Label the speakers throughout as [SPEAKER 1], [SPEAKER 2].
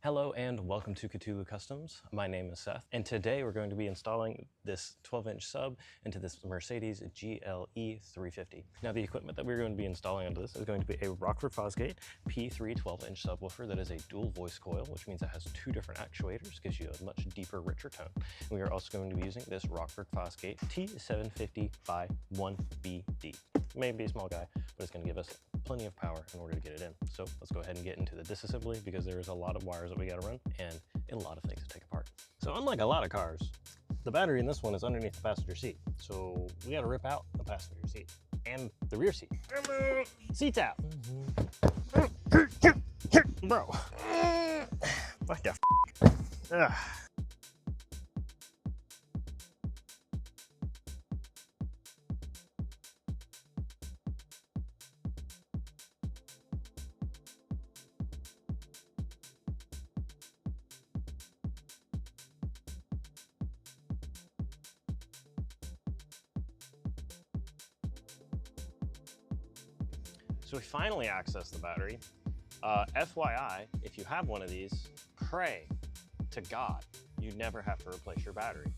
[SPEAKER 1] Hello and welcome to Ketulu Customs. My name is Seth, and today we're going to be installing this 12-inch sub into this Mercedes GLE 350. Now the equipment that we're going to be installing onto this is going to be a Rockford Fosgate P3 12-inch subwoofer that is a dual voice coil, which means it has two different actuators, gives you a much deeper, richer tone. And we are also going to be using this Rockford Fosgate T750 by 1BD. Maybe a small guy, but it's going to give us plenty of power in order to get it in. So let's go ahead and get into the disassembly because there is a lot of wires that we got to run and a lot of things to take apart. So unlike a lot of cars, the battery in this one is underneath the passenger seat. So we got to rip out the passenger seat and the rear seat. Seats out. Bro. What the f? So we finally accessed the battery. FYI, if you have one of these, pray to God you never have to replace your battery,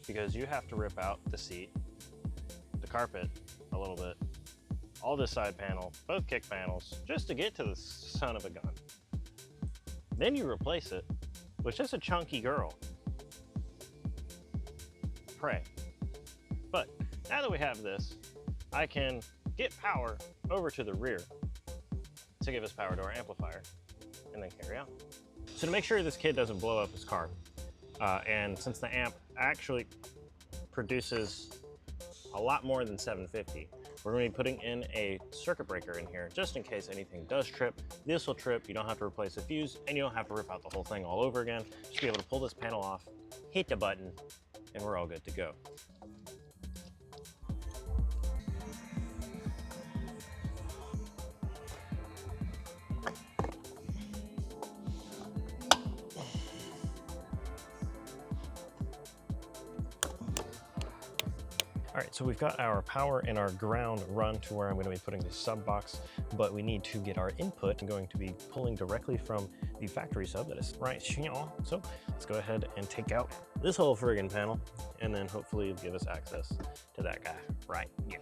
[SPEAKER 1] because you have to rip out the seat, the carpet a little bit, all this side panel, both kick panels, just to get to the son of a gun. Then you replace it with just a chunky girl. Pray. But now that we have this, I can get power over to the rear to give us power to our amplifier and then carry on. So to make sure this kid doesn't blow up his car, and since the amp actually produces a lot more than 750, we're going to be putting in a circuit breaker in here just in case anything does trip. This will trip, you don't have to replace the fuse, and you don't have to rip out the whole thing all over again. Just be able to pull this panel off, hit the button, and we're all good to go. All right, so we've got our power and our ground run to where I'm going to be putting the sub box, but we need to get our input. I'm going to be pulling directly from the factory sub that is right here. So let's go ahead and take out this whole friggin' panel, and then hopefully it'll give us access to that guy right here.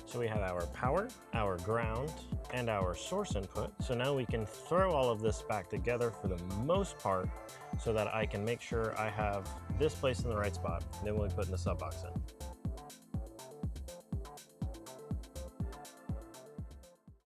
[SPEAKER 1] So we have our power, our ground, and our source input. So now we can throw all of this back together for the most part so that I can make sure I have this placed in the right spot. And then we'll be putting the sub box in.